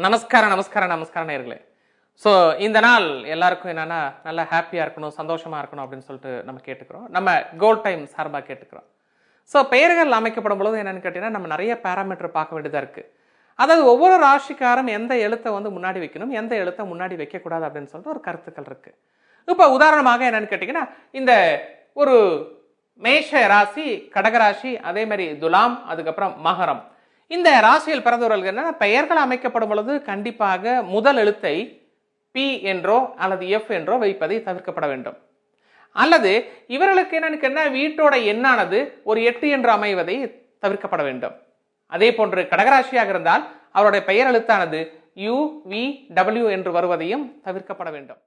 நமஸ்காரம் நமஸ்காரம் நமஸ்காரம் நேயர்களே. ஸோ இந்த நாள் எல்லாருக்கும் என்னன்னா நல்லா ஹாப்பியாக இருக்கணும், சந்தோஷமாக இருக்கணும் அப்படின்னு சொல்லிட்டு நம்ம கேட்டுக்கிறோம். நம்ம கோல்ட் டைம் சார்பாக கேட்டுக்கிறோம். ஸோ பெயர்கள் அமைக்கப்படும் பொழுது என்னன்னு கேட்டீங்கன்னா நம்ம நிறைய பேராமீட்டர் பார்க்க வேண்டியதாக இருக்குது. அதாவது ஒவ்வொரு ராசிக்காரும் எந்த எழுத்தை வந்து முன்னாடி வைக்கணும், எந்த எழுத்தை முன்னாடி வைக்கக்கூடாது அப்படின்னு சொல்லிட்டு ஒரு கருத்துக்கள் இருக்குது. இப்போ உதாரணமாக என்னன்னு கேட்டிங்கன்னா இந்த ஒரு மேஷ ராசி, கடகராசி, அதே மாதிரி துலாம், அதுக்கப்புறம் மகரம், இந்த ராசியில் பிறந்தவர்களுக்கு என்ன பெயர்கள் அமைக்கப்படும் பொழுது கண்டிப்பாக முதல் எழுத்தை பி என்றோ அல்லது எஃப் என்றோ வைப்பதை தவிர்க்கப்பட வேண்டும். அல்லது இவர்களுக்கு என்ன வீட்டோட எண்ணானது ஒரு 8 என்று அமைவதை தவிர்க்கப்பட வேண்டும். அதே போன்று கடகராசியாக இருந்தால் அவருடைய பெயர் எழுத்தானது யு வி டபிள்யூ என்று வருவதையும் தவிர்க்கப்பட வேண்டும்.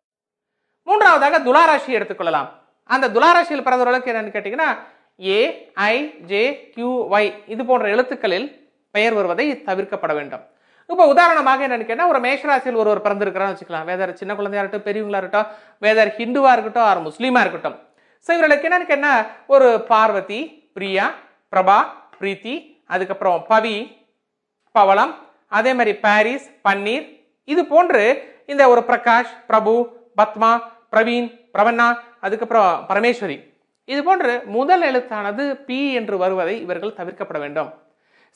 மூன்றாவதாக துளாராசி எடுத்துக்கொள்ளலாம். அந்த துளாராசியில் பிறந்தவர்களுக்கு என்னன்னு கேட்டீங்கன்னா ஏ ஐ ஜே கியூ ஒய் இது போன்ற எழுத்துக்களில் பெயர் வருவதை தவிர்க்கப்பட வேண்டும். இப்போ உதாரணமாக என்னன்னு கேட்டா ஒரு மேஷராசியில் ஒருவர் பிறந்திருக்கிறான்னு வச்சுக்கலாம். வேதர் சின்ன குழந்தையா இருக்கட்டும், பெரியவங்களா இருக்கட்டும், வேதர் ஹிந்துவா இருக்கட்டும், ஆர் முஸ்லீமா இருக்கட்டும். ஸோ இவர்களுக்கு என்னன்னு கேட்டா ஒரு பார்வதி, பிரியா, பிரபா, பிரீத்தி, அதுக்கப்புறம் பவி, பவளம், அதே மாதிரி பாரிஸ், பன்னீர், இது போன்று இந்த ஒரு பிரகாஷ், பிரபு, பத்மா, பிரவீன், பிரவண்ணா, அதுக்கப்புறம் பரமேஸ்வரி, இது போன்று முதல் எழுத்தானது பி என்று வருவதை இவர்கள் தவிர்க்கப்பட வேண்டும்.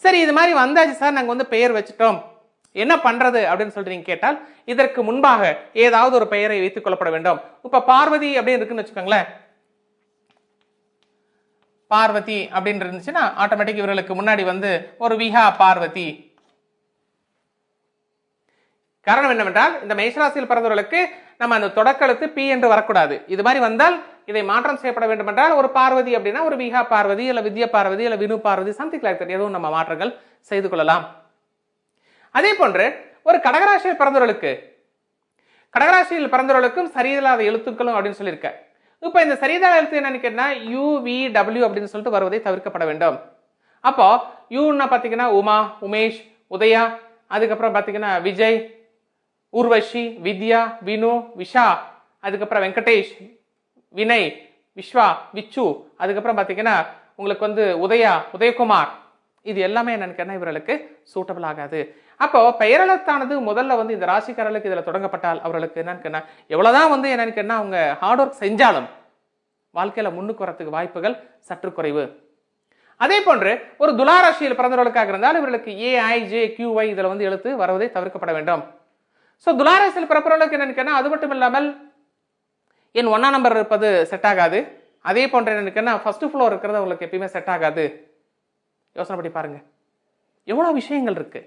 சரி, இது மாதிரி வந்தாச்சு சார், நாங்கள் வந்து பெயர் வச்சுட்டோம், என்ன பண்றது அப்படின்னு சொல்லிட்டு நீங்க கேட்டால் இதற்கு முன்பாக ஏதாவது ஒரு பெயரை வைத்துக் கொள்ளப்பட வேண்டும். இப்ப பார்வதி அப்படின்னு இருக்குன்னு வச்சுக்கோங்களேன், பார்வதி அப்படின்னு இருந்துச்சுன்னா ஆட்டோமேட்டிக் இவர்களுக்கு முன்னாடி வந்து ஒரு விஹா பார்வதி. காரணம் என்னவென்றால் இந்த மேஷராசியில் பிறந்தவர்களுக்கு நம்ம அந்த தொடக்கெழுத்து பி என்று வரக்கூடாது. இது மாதிரி வந்தால் இதை மாற்றம் செய்யப்பட வேண்டும் என்றால் ஒரு பார்வதி அப்படின்னா ஒரு விஹா பார்வதி, இல்ல வித்யா பார்வதி, இல்ல Vinu Parvathi, something like that, எதுவும் நம்ம மாற்றங்கள் செய்து கொள்ளலாம். அதே போன்று ஒரு கடகராசியில் பிறந்தவர்களுக்கும் சரியில்லாத எழுத்துக்களும் அப்படின்னு சொல்லியிருக்க. இப்ப இந்த சரியில்லாத எழுத்து என்னன்னு கேட்டா யூ வி டபிள்யூ அப்படின்னு சொல்லிட்டு வருவதை தவிர்க்கப்பட வேண்டும். அப்போ யூன்னா பாத்தீங்கன்னா உமா, உமேஷ், உதயா, அதுக்கப்புறம் பாத்தீங்கன்னா விஜய், ஊர்வஷி, வித்யா, வினு, விஷா, அதுக்கப்புறம் வெங்கடேஷ், வினய், விஸ்வா, விச்சு, அதுக்கப்புறம் பாத்தீங்கன்னா உங்களுக்கு வந்து உதயா, உதயகுமார், இது எல்லாமே என்னன்னு இவர்களுக்கு சூட்டபிள் ஆகாது. அப்போ பெயரெழுத்தானது முதல்ல வந்து இந்த ராசிக்காரர்களுக்கு இதுல தொடங்கப்பட்டால் அவர்களுக்கு என்னன்னு எவ்வளவுதான் வந்து என்னன்னு அவங்க ஹார்ட் ஒர்க் செஞ்சாலும் வாழ்க்கையில முன்னுக்கு வரத்துக்கு வாய்ப்புகள் சற்று குறைவு. அதே போன்று ஒரு துளாராசியில் பிறந்தவர்களுக்காக இருந்தால் இவர்களுக்கு ஏ ஐ ஜே கியூ ஒய் இதுல வந்து எழுத்து வருவதை தவிர்க்கப்பட வேண்டும். ஸோ துளாராசியில் பிறப்பவர்களுக்கு என்னன்னு அது மட்டும் இல்லாமல் என் 1ஆம் நம்பர் இருப்பது செட் ஆகாது. அதே போன்ற என்னன்னு ஃபர்ஸ்ட் ஃப்ளோர் இருக்கிறது அவங்களுக்கு எப்பயுமே செட் ஆகாது. யோசனை பண்ணி பாருங்க, எவ்வளவு விஷயங்கள் இருக்கு.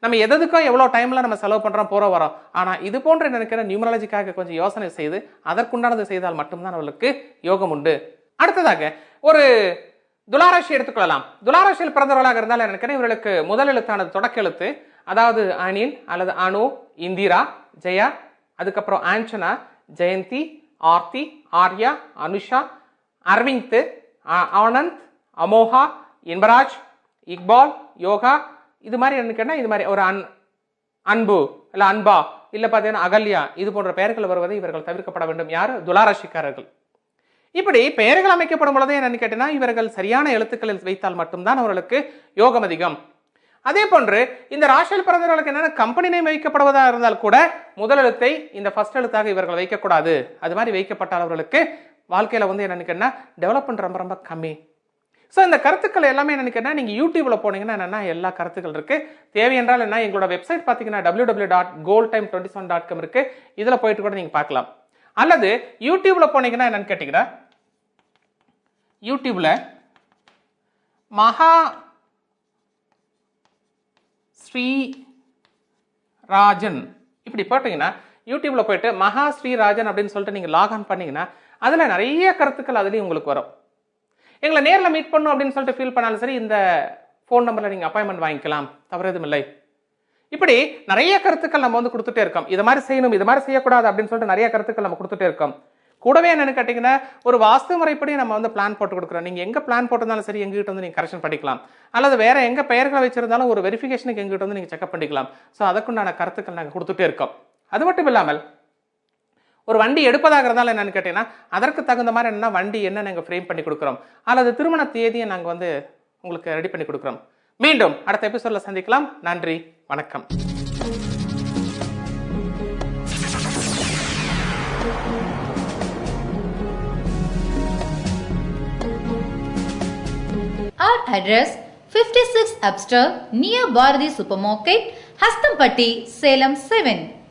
நம்ம எதுக்கும் எவ்வளவு டைம்ல நம்ம செலவு பண்றோம், போறோம் வரோம். ஆனா இது போன்ற நினைக்கிற நியூமராலஜிக்காக கொஞ்சம் யோசனை செய்து அதற்குண்டானது செய்தால் மட்டும்தான் அவர்களுக்கு யோகம் உண்டு. அடுத்ததாக ஒரு துளாராசி எடுத்துக்கொள்ளலாம். துளாராசியில் பிறந்தவர்களாக இருந்தால் நினைக்கிறேன் இவர்களுக்கு முதல் எழுத்தானது தொடக்க எழுத்து, அதாவது அனில் அல்லது அனு, இந்திரா, ஜெயா, அதுக்கப்புறம் ஆஞ்சனா, ஜெயந்தி, ஆர்த்தி, ஆர்யா, அனுஷா, அரவிந்த், ஆனந்த், அமோகா, இன்பராஜ், இக்பால், யோகா, இது மாதிரி என்னன்னா இது மாதிரி ஒரு அன்பு இல்ல அன்பா இல்ல பாத்தீங்கன்னா அகல்யா, இது போன்ற பெயர்கள் வருவதை இவர்கள் தவிர்க்கப்பட வேண்டும். யார்? துளாராசிக்காரர்கள். இப்படி பெயர்கள் அமைக்கப்படும் பொழுதே என்னன்னு கேட்டீங்கன்னா இவர்கள் சரியான எழுத்துக்களில் வைத்தால் மட்டும்தான் அவர்களுக்கு யோகம் அதிகம். அதே போன்று இந்த ராசியில் பிறந்தவர்களுக்கு என்னன்னா கம்பெனி நேம் வைக்கப்படுவதாக இருந்தால் கூட முதல் எழுத்தை இந்த ஃபர்ஸ்ட் எழுத்தாக இவர்கள் வைக்கக்கூடாது. அது மாதிரி வைக்கப்பட்டால் அவர்களுக்கு வாழ்க்கையில வந்து என்னன்னு கேட்டா டெவலப்மெண்ட் ரொம்ப ரொம்ப கம்மி. ஸோ இந்த கருத்துக்கள் எல்லாமே என்னன்னு கேட்டா நீங்க யூடியூப்ல போனீங்கன்னா என்னன்னா எல்லா கருத்துக்கள் இருக்கு. தேவை என்றால் என்ன, எங்களோட வெப்சைட் பாத்தீங்கன்னா www.goldtime21.com இருக்கு. இதுல போயிட்டு கூட நீங்க பார்க்கலாம். அல்லது யூடியூப்ல போனீங்கன்னா என்னன்னு கேட்டீங்கன்னா யூடியூப்ல மகாஸ்ரீ ராஜன் இப்படி போட்டீங்கன்னா யூடியூப்ல போயிட்டு மகாஸ்ரீ ராஜன் அப்படின்னு சொல்லிட்டு நீங்க லாக் ஆன் பண்ணீங்கன்னா அதுல நிறைய கருத்துக்கள் அதுலயும் உங்களுக்கு வரும். எங்களை நேரில் மீட் பண்ணும் அப்படின்னு சொல்லிட்டு ஃபீல் பண்ணாலும் சரி இந்த ஃபோன் நம்பர்ல நீங்க அப்பாயின்மெண்ட் வாங்கிக்கலாம், தவறு எதுவும் இல்லை. இப்படி நிறைய கருத்துக்கள் நம்ம வந்து கொடுத்துட்டே இருக்கோம். இது மாதிரி செய்யணும், இது மாதிரி செய்யக்கூடாது அப்படின்னு சொல்லிட்டு நிறைய கருத்துக்கள் நம்ம கொடுத்துட்டே இருக்கோம். கூடவே என்னன்னு கேட்டீங்கன்னா ஒரு வாஸ்து முறைப்படி நம்ம வந்து பிளான் போட்டு கொடுக்குறோம். நீங்க எங்க பிளான் போட்டிருந்தாலும் சரி எங்ககிட்ட வந்து நீங்க கரெக்ஷன் பண்ணிக்கலாம். அல்லது வேற எங்க பெயர்களை வச்சிருந்தாலும் ஒரு வெரிஃபிகேஷனுக்கு எங்ககிட்ட வந்து நீங்க செக்அப் பண்ணிக்கலாம். ஸோ அதுக்குண்டான கருத்துக்கள் நாங்கள் கொடுத்துட்டே இருக்கோம். அது மட்டும் இல்லாமல் ஒரு வண்டி எடுப்பதாக இருந்தாலும் என்னன்னு கேட்டீங்கன்னா அதற்கு தகுந்த மாதிரி என்னன்னா வண்டி என்ன நாங்கள் ஃப்ரேம் பண்ணி கொடுக்குறோம், அல்லது திருமண தேதியை நாங்கள் வந்து உங்களுக்கு ரெடி பண்ணி கொடுக்குறோம். மீண்டும் அடுத்த எபிசோட்ல சந்திக்கலாம். நன்றி, வணக்கம். Address 56 Upster near Bharati Supermarket, Hastampatti, Salem 7.